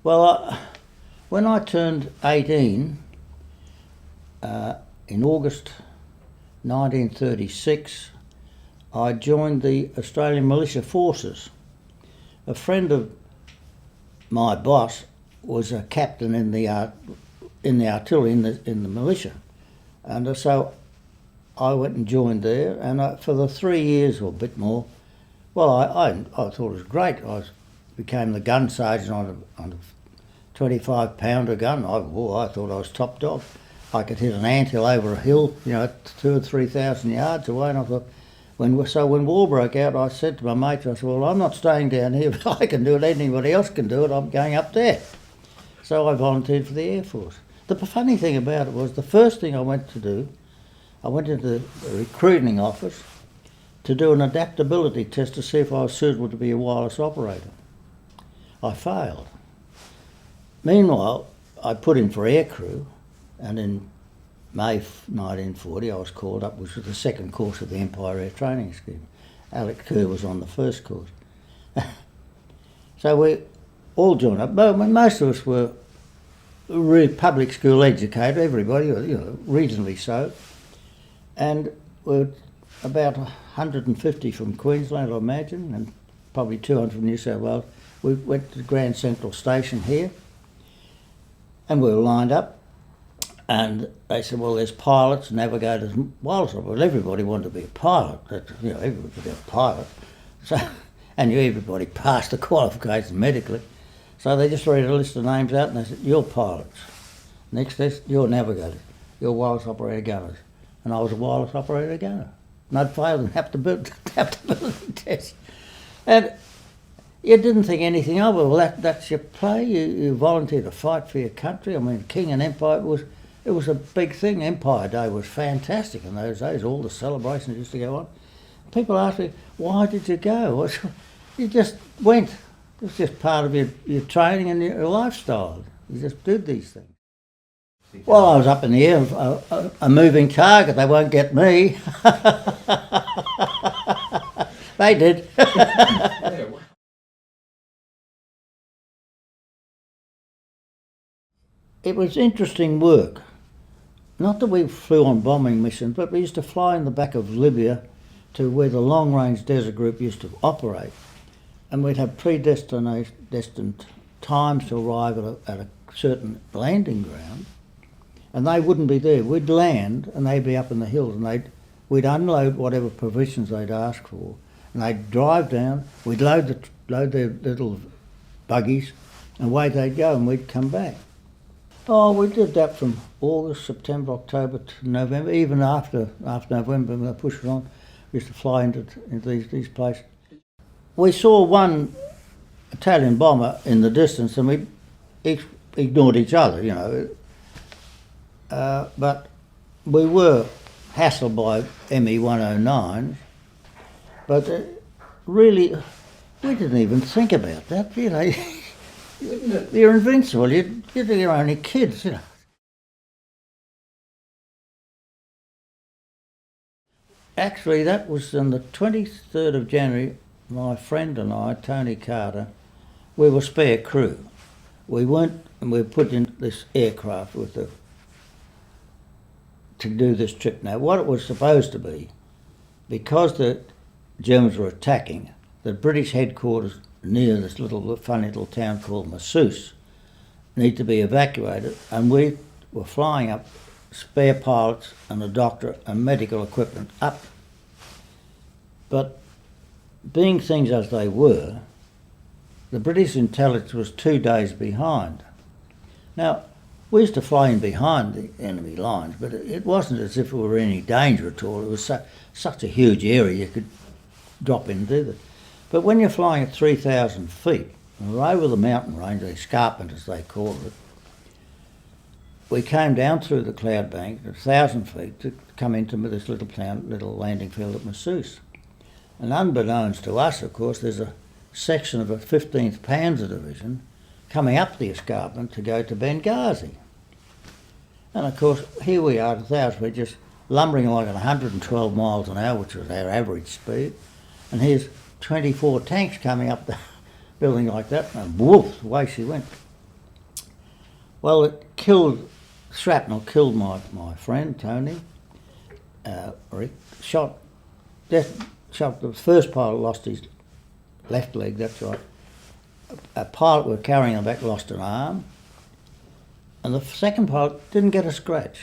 Well, when I turned 18 in August 1936, I joined the Australian Militia Forces. A friend of my boss was a captain in the artillery in the militia, and so I went and joined there. And for the 3 years or a bit more, well, I thought it was great. Became the gun sergeant on a 25-pounder gun. I thought I was top dog. I could hit an anthill over a hill, 2,000 or 3,000 yards away. And I thought, when war broke out, I said to my mates, I said, well, I'm not staying down here. If I can do it, anybody else can do it. I'm going up there. So I volunteered for the Air Force. The funny thing about it was, the first thing I went to do, I went into the recruiting office to do an adaptability test to see if I was suitable to be a wireless operator. I failed. Meanwhile, I put in for aircrew, and in May 1940 I was called up, which was the second course of the Empire Air Training Scheme. Alex Kerr was on the first course. So we all joined up. Most of us were really public school educated, everybody, reasonably so. And we were about 150 from Queensland, I imagine, and probably 200 from New South Wales. We went to Grand Central Station here, and we were lined up. And they said, well, there's pilots, navigators, and wireless operators. Well, everybody wanted to be a pilot. Everybody wanted to be a pilot. So, and everybody passed the qualifications medically. So they just read a list of names out, and they said, you're pilots. Next list, you're navigators. You're wireless operator gunners. And I was a wireless operator gunner. And I'd failed an adaptability test. And you didn't think anything of it. Well, that's your play. You volunteer to fight for your country. I mean, King and Empire, it was a big thing. Empire Day was fantastic in those days. All the celebrations used to go on. People asked me, why did you go? Well, you just went. It was just part of your training and your lifestyle. You just did these things. Well, I was up in the air, a moving target. They won't get me. They did. It was interesting work. Not that we flew on bombing missions, but we used to fly in the back of Libya to where the long-range desert group used to operate. And we'd have predestined times to arrive at a certain landing ground, and they wouldn't be there. We'd land, and they'd be up in the hills, and we'd unload whatever provisions they'd ask for, and they'd drive down. We'd load their little buggies, and away they'd go, and we'd come back. Oh, we did that from August, September, October to November. Even after November, when they pushed it on, we used to fly into these places. We saw one Italian bomber in the distance, and we ignored each other, but we were hassled by ME-109s, but really, we didn't even think about that, You're invincible. You're only kids, Actually, that was on the 23rd of January. My friend and I, Tony Carter, we were spare crew. We were put in this aircraft to do this trip. Now, what it was supposed to be, because the Germans were attacking, the British headquarters near this funny little town called Massouse need to be evacuated, and we were flying up, spare pilots and a doctor and medical equipment up. But being things as they were, the British intelligence was 2 days behind. Now, we used to fly in behind the enemy lines, but it wasn't as if we were in any danger at all. It was such a huge area you could drop into it. But when you're flying at 3,000 feet, and we're over the mountain range, the escarpment as they call it, we came down through the cloud bank at 1,000 feet to come into this little landing field at Massouse. And unbeknownst to us, of course, there's a section of a 15th Panzer Division coming up the escarpment to go to Benghazi. And of course, here we are at 1,000 feet, just lumbering along at 112 miles an hour, which was our average speed. And here's 24 tanks coming up the building like that, and woof, away she went. Well, shrapnel killed my friend, Tony. Rick shot the first pilot lost his left leg, that's right. A pilot we were carrying him back lost an arm. And the second pilot didn't get a scratch.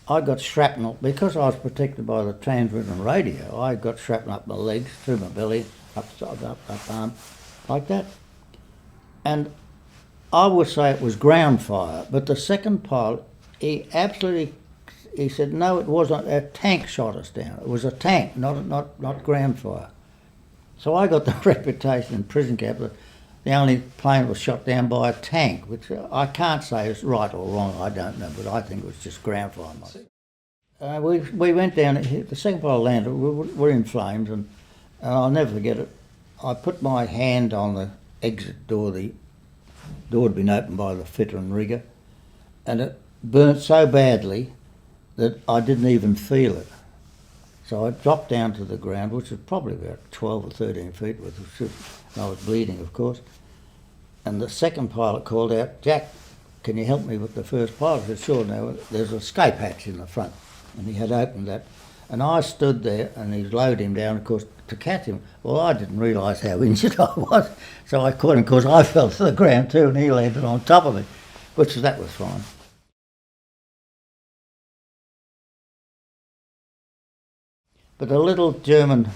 I got shrapnel, because I was protected by the transmitter radio, I got shrapnel up my legs, through my belly, up arm, like that. And I would say it was ground fire, but the second pilot, he said, no, it wasn't, a tank shot us down. It was a tank, not ground fire. So I got the reputation in prison camp that the only plane was shot down by a tank, which I can't say is right or wrong, I don't know, but I think it was just ground fire. We went down, the second pilot landed, we're in flames, and I'll never forget it. I put my hand on the exit door, the door had been opened by the fitter and rigger, and it burnt so badly that I didn't even feel it. So I dropped down to the ground, which was probably about 12 or 13 feet, and I was bleeding, of course. And the second pilot called out, "Jack, can you help me with the first pilot?" I said, "Sure." Now, there's a escape hatch in the front, and he had opened that. And I stood there, and he lowered him down, of course, to catch him. Well, I didn't realise how injured I was, so I caught him. Of course, I fell to the ground too, and he landed on top of me, that was fine. But a little German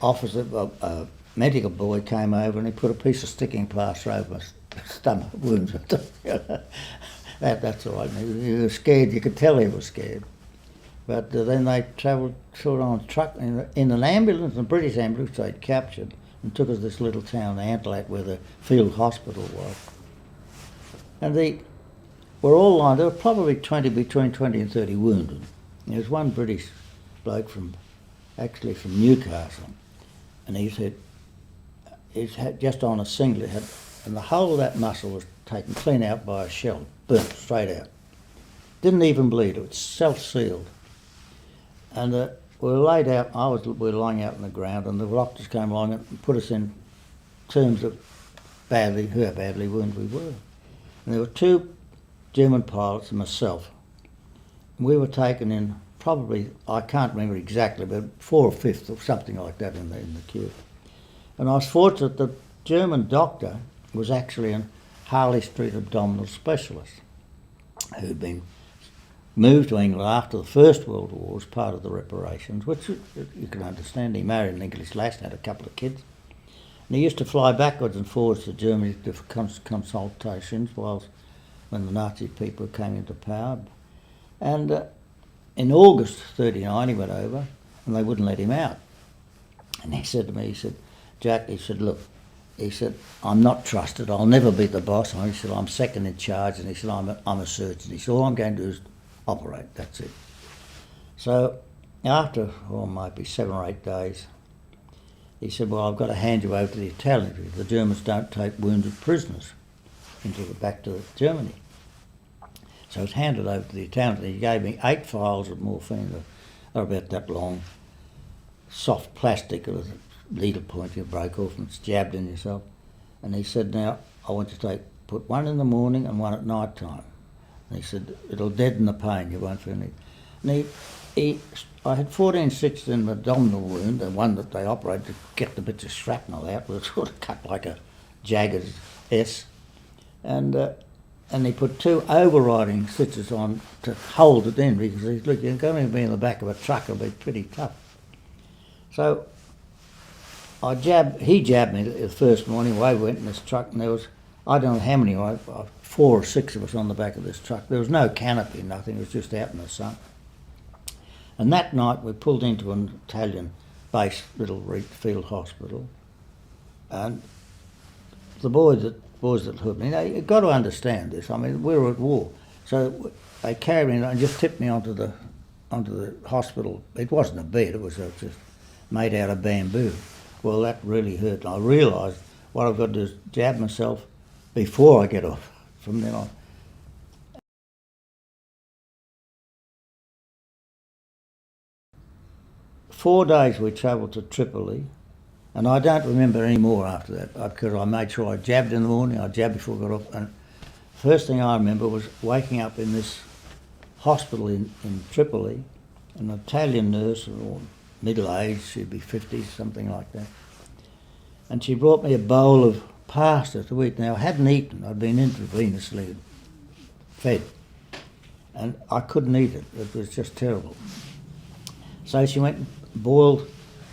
officer, a medical boy, came over and he put a piece of sticking plaster over my stomach wounds. That's all right. He was scared. You could tell he was scared. But then they travelled sort of on a truck in an ambulance, a British ambulance they'd captured, and took us to this little town, Antlat, where the field hospital was. And were all lined. There were probably between 20 and 30 wounded. There was one British bloke from Newcastle, and he said he's had just on a singlet, and the whole of that muscle was taken clean out by a shell, burnt straight out. Didn't even bleed, it was self-sealed. And we were laid out, we were lying out on the ground, and the doctors came along and put us in terms of how badly wounded we were. And there were two German pilots and myself. And we were taken in probably, I can't remember exactly, but 4 or 5th or something like that in the queue. And I was fortunate the German doctor was actually a Harley Street abdominal specialist who'd been moved to England after the First World War as part of the reparations, which you can understand. He married an English lass and had a couple of kids. And he used to fly backwards and forwards to Germany for consultations when the Nazi people came into power. And in August 1939 he went over and they wouldn't let him out. And he said to me, "Jack," he said, "look," he said, "I'm not trusted, I'll never be the boss." And he said, "I'm second in charge," and he said, I'm a surgeon. He said, "All I'm going to do is operate, that's it." So after, maybe 7 or 8 days, he said, "Well, I've got to hand you over to the Italians because the Germans don't take wounded prisoners back to Germany." So I was handed over to the Italians. He gave me 8 files of morphine that are about that long, soft plastic with a needle point you break off and it's jabbed in yourself. And he said, "Now, I want you to put 1 in the morning and 1 at night time." And he said, "It'll deaden the pain, you won't feel anything." And I had 14 stitches in my abdominal wound, the one that they operated to get the bits of shrapnel out, was sort of cut like a jagged S. And he put 2 overriding stitches on to hold it in because he said, "Look, you're going to be in the back of a truck, it'll be pretty tough." So he jabbed me the first morning. We went in this truck and there was, I don't know how many, 4 or 6 of us on the back of this truck. There was no canopy, nothing, it was just out in the sun. And that night we pulled into an Italian-based little field hospital, and the boys that hooked me, you've got to understand this, I mean, we were at war. So they carried me and just tipped me onto the hospital. It wasn't a bed, it was just made out of bamboo. Well, that really hurt. And I realised what I've got to do is jab myself before I get off from then on. "4 days we travelled to Tripoli, and I don't remember any more after that because I made sure I jabbed in the morning, I jabbed before I got off, and first thing I remember was waking up in this hospital in Tripoli, an Italian nurse, or middle-aged, she'd be 50, something like that. And she brought me a bowl of pasta to eat. Now, I hadn't eaten, I'd been intravenously fed, and I couldn't eat it. It was just terrible. So she went and boiled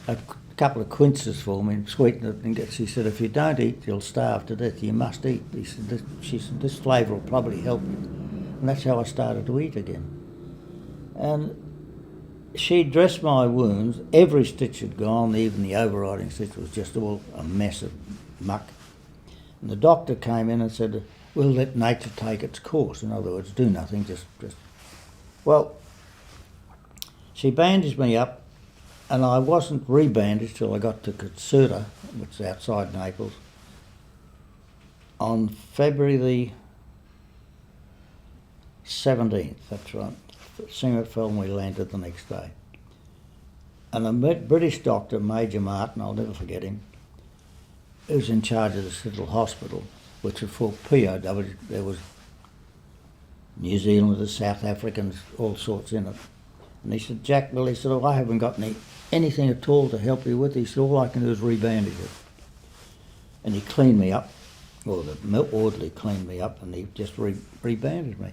a couple of quinces for me and sweetened it, and she said, if you don't eat, you'll starve to death. You must eat. She said, this flavour will probably help you. And that's how I started to eat again. And she dressed my wounds. Every stitch had gone, even the overriding stitch was just all a mess of muck. And the doctor came in and said, we'll let nature take its course. In other words, do nothing, just... Well, she bandaged me up, and I wasn't re-bandaged till I got to Caserta, which is outside Naples, on February the 17th, that's right. Singapore fell and we landed the next day. And a British doctor, Major Martin, I'll never forget him, who was in charge of this little hospital, which was for POW. There was New Zealanders, South Africans, all sorts in it. And he said, Jack, well, he said, oh, I haven't got anything at all to help you with. He said, all I can do is re-bandage it. And he cleaned me up, or the orderly cleaned me up, and he just re-bandaged me.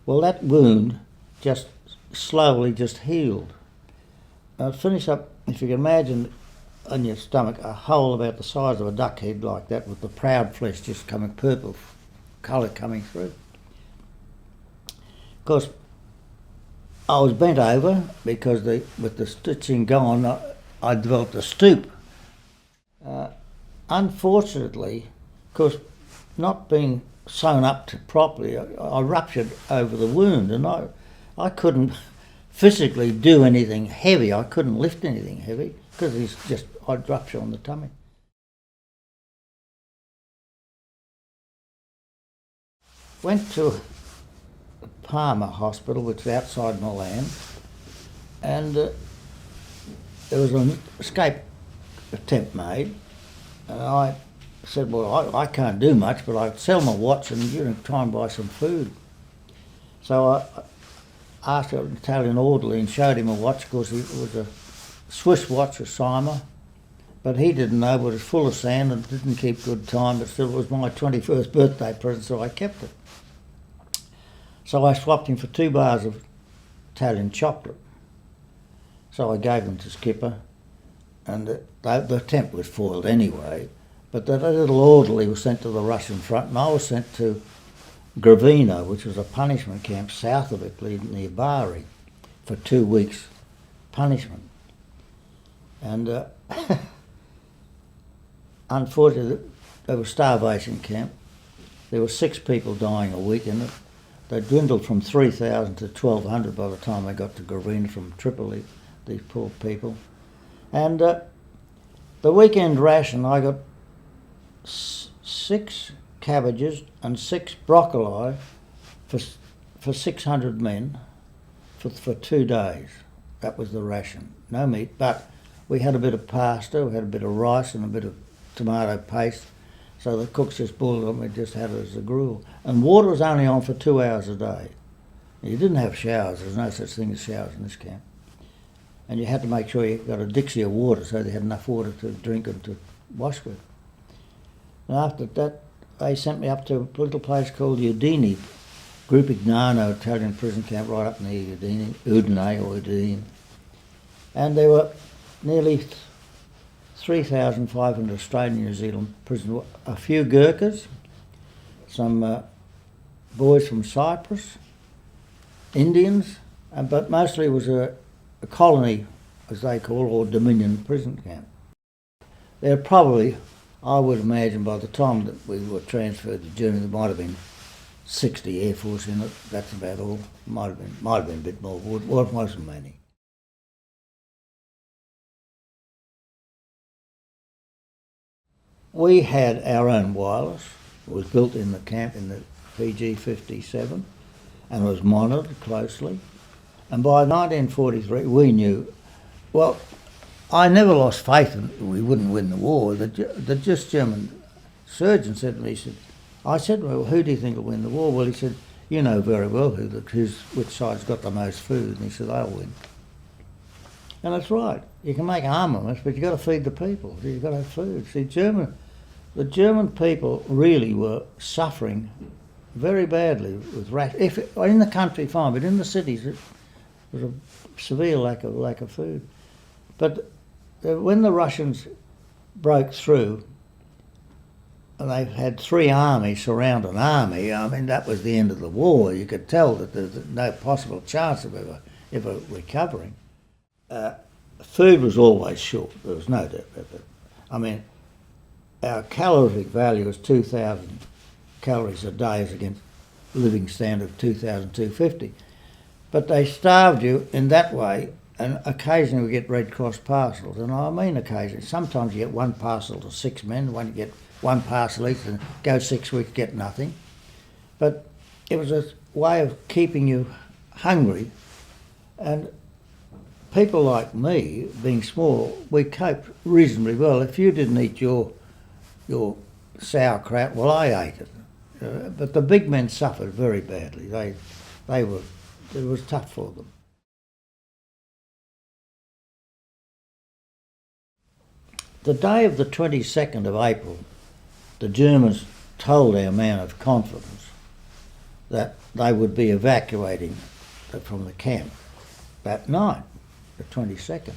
Well, that wound just slowly just healed. I'll finish up, if you can imagine on your stomach, a hole about the size of a duck head like that, with the proud flesh just coming, purple colour coming through. Of course, I was bent over because with the stitching gone, I developed a stoop. Unfortunately, of course, not being sewn up properly, I ruptured over the wound, and I couldn't physically do anything heavy. I couldn't lift anything heavy because I'd rupture on the tummy. Went to Palmer Hospital, which is outside Milan, and there was an escape attempt made, and I said, well, I can't do much, but I'd sell my watch and try and buy some food. So I asked an Italian orderly and showed him a watch, because it was a Swiss watch, a Cyma, but he didn't know, but it was full of sand and didn't keep good time, but still it was my 21st birthday present, so I kept it. So I swapped him for 2 bars of Italian chocolate. So I gave them to Skipper, and the attempt was foiled anyway, but that little orderly was sent to the Russian front, and I was sent to Gravino, which was a punishment camp south of Italy near Bari, for 2 weeks punishment. And unfortunately, there was a starvation camp. There were 6 people dying a week in it. They dwindled from 3,000 to 1,200 by the time they got to Gravina from Tripoli, these poor people. And the weekend ration, I got 6 cabbages and 6 broccoli for 600 men for 2 days. That was the ration. No meat, but we had a bit of pasta, we had a bit of rice and a bit of tomato paste. So the cooks just boiled it and we just had it as a gruel. And water was only on for 2 hours a day. You didn't have showers. There's no such thing as showers in this camp. And you had to make sure you got a Dixie of water so they had enough water to drink and to wash with. And after that, they sent me up to a little place called Udine, Grupignano Italian prison camp right up near Udine or Udine. And there were nearly 3,500 Australian New Zealand prisoners, a few Gurkhas, some boys from Cyprus, Indians, but mostly it was a colony, as they call it, or Dominion prison camp. There probably, I would imagine, by the time that we were transferred to Germany, there might have been 60 Air Force in it. That's about all. Might have been a bit more. Well, it wasn't many. We had our own wireless. It was built in the camp in the PG-57 and was monitored closely. And by 1943 we knew, well, I never lost faith in we wouldn't win the war. The German surgeon said to me, he said, I said, well, who do you think will win the war? Well, he said, you know very well which side's got the most food. And he said, they'll win. And that's right. You can make armaments, but you've got to feed the people. You've got to have food. See, the German people really were suffering very badly with rations. In the country, fine, but in the cities, it was a severe lack of food. But when the Russians broke through, and they had 3 armies surround an army, I mean, that was the end of the war. You could tell that there's no possible chance of ever recovering. Food was always short, there was no doubt about that. I mean, our calorific value was 2,000 calories a day as against living standard of 2,250. But they starved you in that way, and occasionally we get Red Cross parcels, and I mean occasionally. Sometimes you get 1 parcel to 6 men, when you get 1 parcel each and go 6 weeks, get nothing. But it was a way of keeping you hungry, and people like me, being small, we coped reasonably well. If you didn't eat your sauerkraut, well, I ate it. But the big men suffered very badly. It was tough for them. The day of the 22nd of April, the Germans told our man of confidence that they would be evacuating from the camp that night, the 22nd.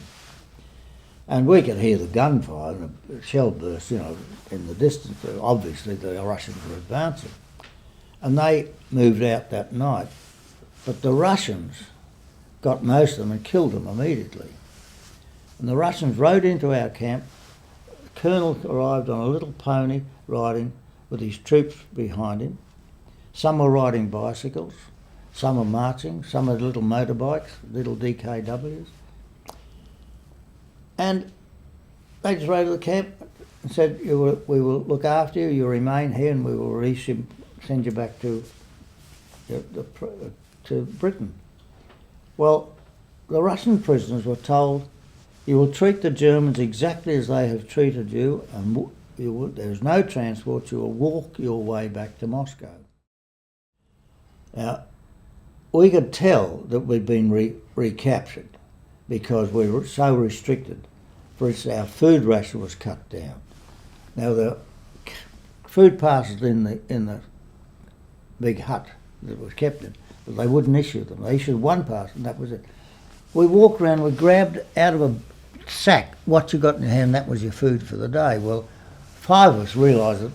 And we could hear the gunfire and a shell burst, in the distance. Obviously the Russians were advancing. And they moved out that night. But the Russians got most of them and killed them immediately. And the Russians rode into our camp. The colonel arrived on a little pony riding with his troops behind him. Some were riding bicycles, some were marching, some had little motorbikes, little DKWs. And they just rode to the camp and said, we will look after you, you remain here, and we will release you, send you back to Britain. Well, the Russian prisoners were told, you will treat the Germans exactly as they have treated you, and there's no transport, you will walk your way back to Moscow. Now, we could tell that we'd been recaptured because we were so restricted. For instance, our food ration was cut down. Now, the food parcels in the big hut that was kept in, but they wouldn't issue them. They issued 1 parcel, and that was it. We walked around, we grabbed out of a sack what you got in your hand, that was your food for the day. Well, 5 of us realised that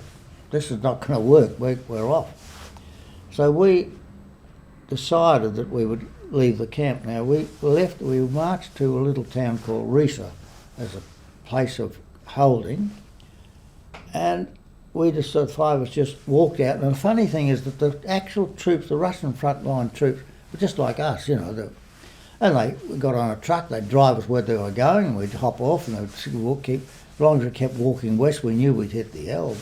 this is not going to work, we're off. So we decided that we would leave the camp. Now, we marched to a little town called Riesa as a place of holding, and we just, 5 of us just walked out. And the funny thing is that the actual troops, the Russian frontline troops, were just like us, and they got on a truck, they'd drive us where they were going, and we'd hop off, and they'd walk, as long as we kept walking west, we knew we'd hit the Elbe.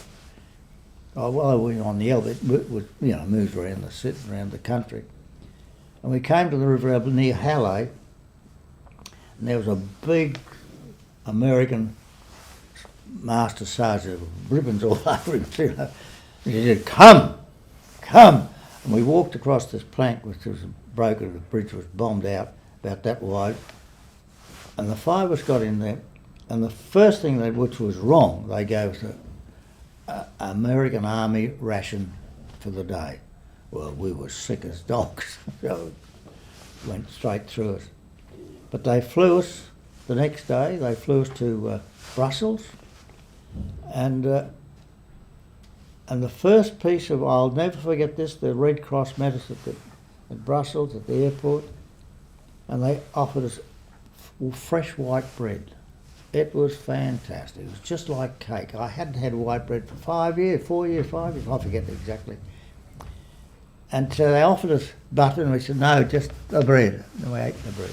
While we were on the Elbe, it moved around the country. And we came to the River Elbe near Halle, and there was a big American master sergeant with ribbons all over him. He said, come! And we walked across this plank, which was broken, the bridge was bombed out about that wide, and the 5 of us got in there, and the first thing which was wrong, they gave us an American Army ration for the day. Well, we were sick as dogs, so it went straight through us. But they flew us the next day, they flew us to Brussels, and the first piece of, I'll never forget this, the Red Cross met us at Brussels, at the airport, and they offered us fresh white bread. It was fantastic. It was just like cake. I hadn't had white bread for 5 years, 5 years, I forget exactly. And so they offered us butter, and we said, no, just the bread. And we ate the bread.